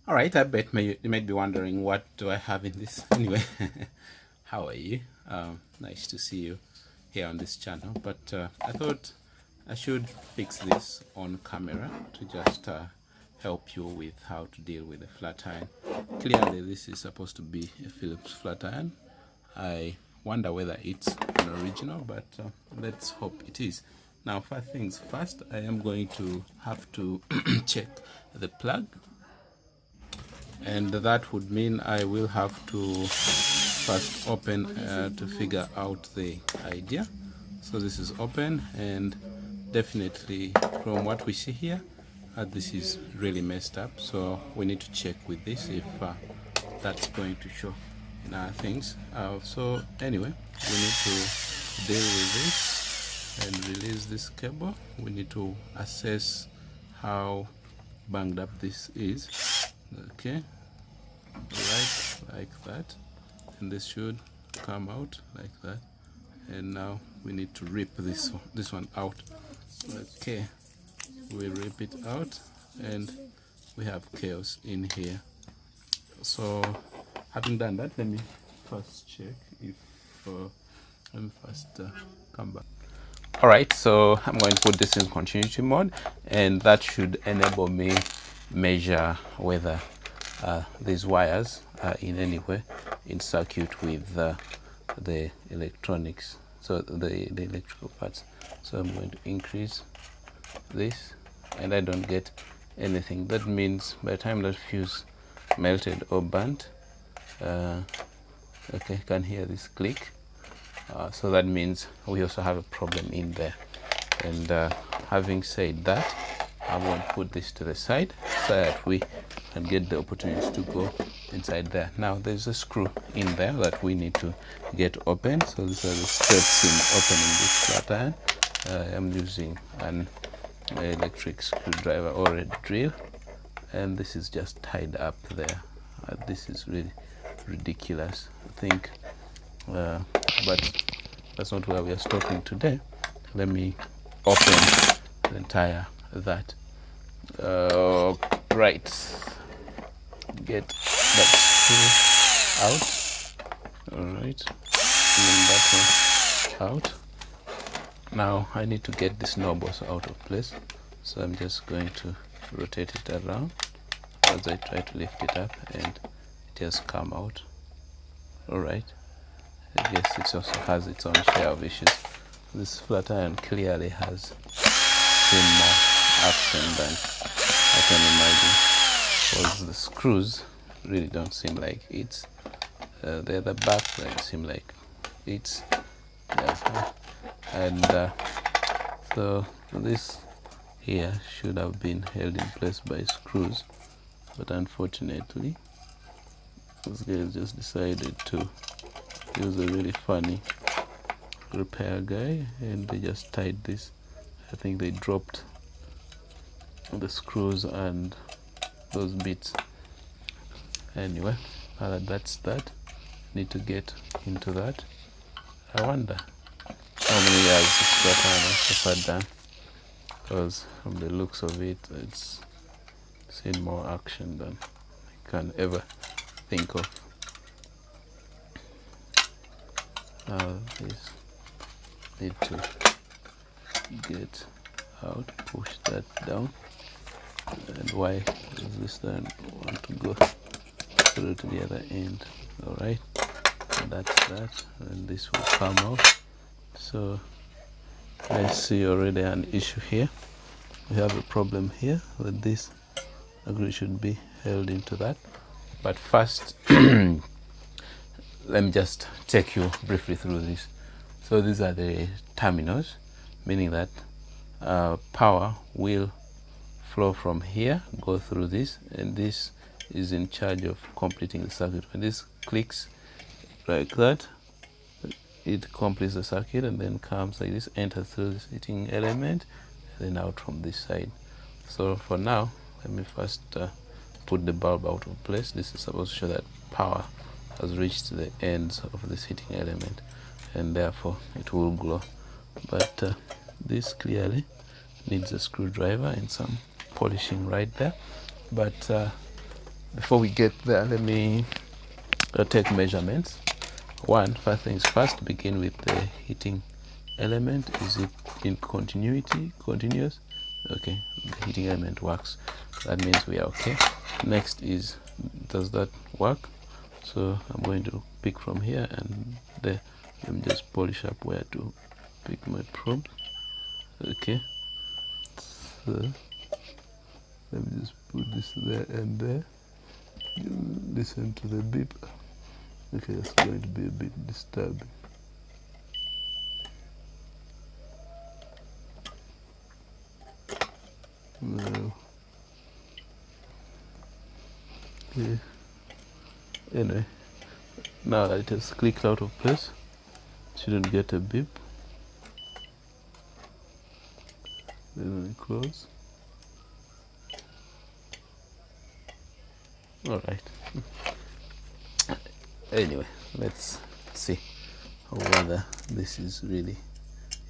All right, I bet you might be wondering, what do I have in this? Anyway, how are you? Nice to see you here on this channel. But I thought I should fix this on camera to just help you with how to deal with a flat iron. Clearly, this is supposed to be a Phillips flat iron. I wonder whether it's an original, but let's hope it is. Now, first things first, I am going to have to check the plug. And that would mean I will have to first open to figure out the idea. So this is open, and definitely from what we see here, this is really messed up. So we need to check with this if that's going to show in our things. So anyway, we need to deal with this and release this cable. We need to assess how banged up this is. Okay, right, like that, and this should come out like that. And now we need to rip this one out. Okay, we rip it out, and we have chaos in here. So having done that, let me first check if let me first come back. All right, so I'm going to put this in continuity mode, and that should enable me measure whether these wires are in any way in circuit with the electronics, so the electrical parts. So I'm going to increase this, and I don't get anything. That means by the time that fuse melted or burnt, okay, you can hear this click. So that means we also have a problem in there. And having said that, I'm going to put this to the side so that we can get the opportunity to go inside there. Now there's a screw in there that we need to get open. So these are the steps in opening this flat iron. I'm using an electric screwdriver or a drill, and this is just tied up there. This is really ridiculous, I think, but that's not where we are stopping today. Let me open the entire that. Right, get that screw out. All right, and that one out. Now I need to get this knob also out of place, so I'm just going to rotate it around as I try to lift it up, and it has come out. All right, I guess it also has its own share of issues. This flat iron clearly has seen more action than I can imagine, because the screws really don't seem like it's the other back don't seem like it's and so this here should have been held in place by screws, but unfortunately this guy just decided to use a really funny repair guy, and they just tied this. I think they dropped the screws and those bits. Anyway, now that that's that, need to get into that. I wonder how many years this flat iron has so far done, because from the looks of it, it's seen more action than I can ever think of. Now this need to get out, push that down. And why does this then want to go through to the other end? All right, and that's that, and this will come out. So I see already an issue here. We have a problem here with this. Agree should be held into that. But first, let me just take you briefly through this. So these are the terminals, meaning that power will flow from here, go through this, and this is in charge of completing the circuit. When this clicks like that, it completes the circuit and then comes like this, enters through this heating element, and then out from this side. So for now, let me first put the bulb out of place. This is supposed to show that power has reached the ends of this heating element, and therefore it will glow. But this clearly needs a screwdriver and some polishing right there. But before we get there, let me take measurements. First things first, begin with the heating element. Is it in continuous? Okay, the heating element works. That means we are okay. Next is, does that work? So I'm going to pick from here and there. Let me just polish up where to pick my probe. Okay, so let me just put this there and there. Listen to the beep. Okay, that's going to be a bit disturbing. No. Okay. Anyway, now that it has clicked out of place, shouldn't get a beep. Then we close. All right. Anyway, let's see whether this is really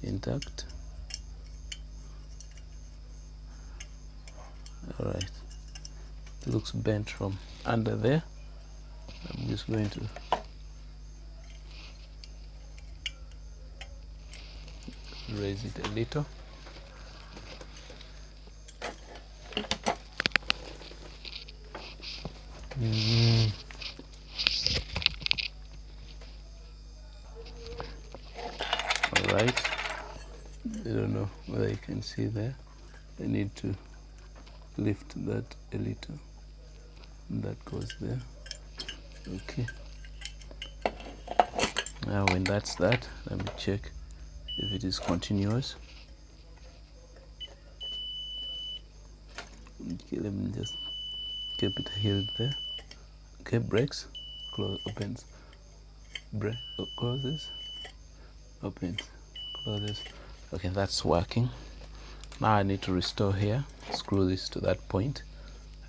intact. All right. It looks bent from under there. I'm just going to raise it a little. All right. I don't know whether you can see there. I need to lift that a little. That goes there. Okay. Now when that's that, let me check if it is continuous. Okay, let me just keep it held there. Okay, breaks, opens, closes, opens, closes. Okay, that's working. Now I need to restore here, screw this to that point,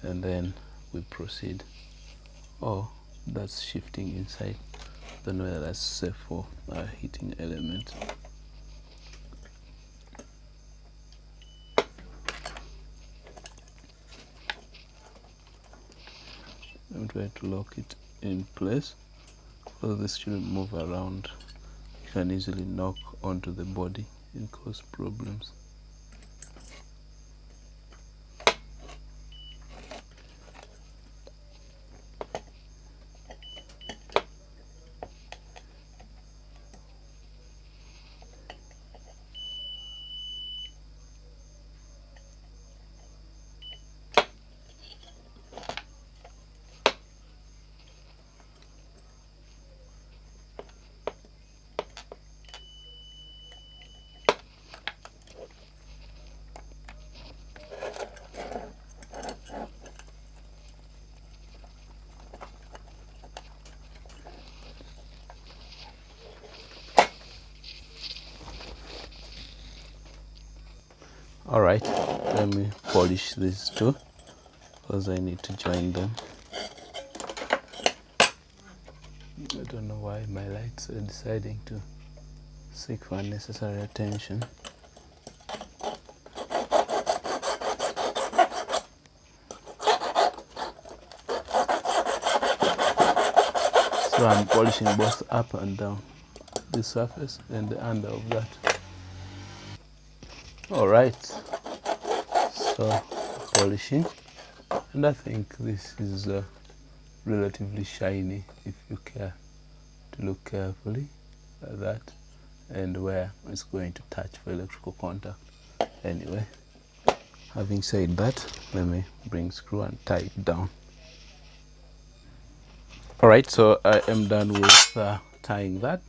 and then we proceed. Oh, that's shifting inside. Don't know whether that's safe for our heating element. I'm trying to lock it in place, so this shouldn't move around. You can easily knock onto the body and cause problems. All right, let me polish these two because I need to join them. I don't know why my lights are deciding to seek for unnecessary attention. So I'm polishing both up and down the surface and the under of that. All right, so polishing, and I think this is relatively shiny if you care to look carefully at that and where it's going to touch for electrical contact. Anyway, having said that, let me bring screw and tie it down. All right, so I am done with tying that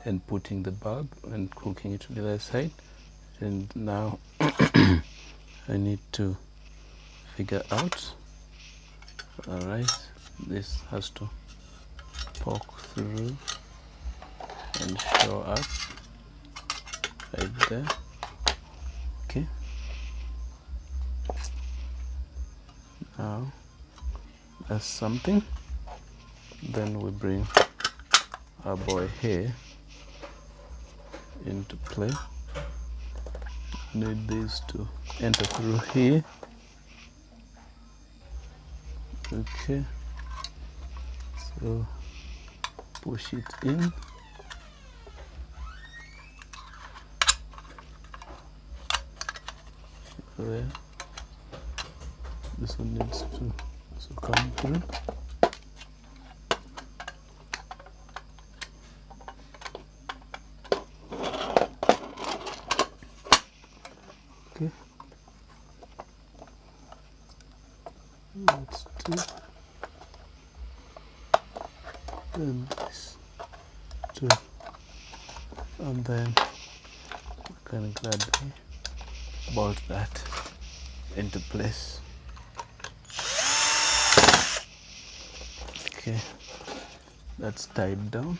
and putting the bulb and hooking it to the other side. And now I need to figure out, all right, this has to poke through and show up right there. Okay, now that's something. Then we bring our boy here into play. Need these to enter through here. Okay, so push it in. There. This one needs to also come through. Okay. That's two. And this two. And then we can gladly bolt that into place. Okay, that's tied down.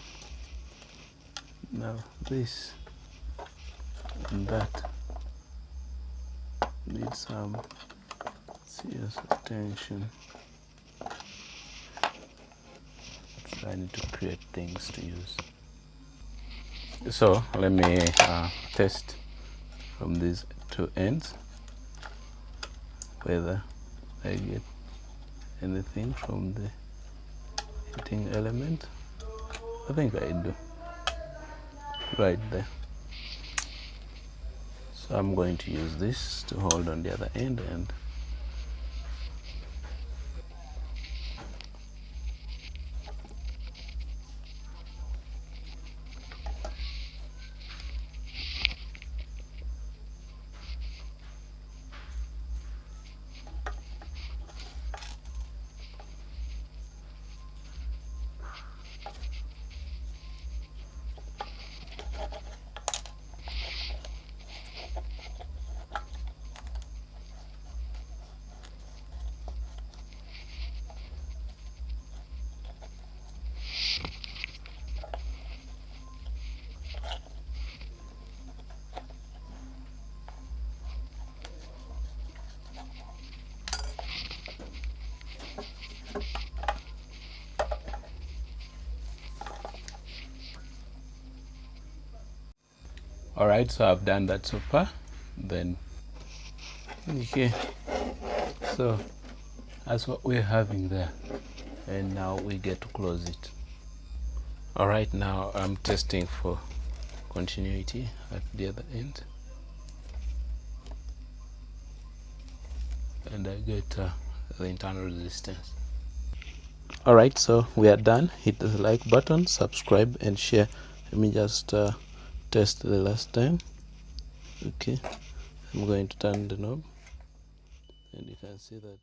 Now this and that need some serious attention. I need to create things to use. So let me test from these two ends whether I get anything from the heating element. I think I do, right there. So I'm going to use this to hold on the other end, and alright, so I've done that so far. Then okay, so that's what we're having there, and now we get to close it. Alright, now I'm testing for continuity at the other end, and I get the internal resistance. Alright, so we are done. Hit the like button, subscribe and share. Let me just test the last time. Okay, I'm going to turn the knob, and you can see that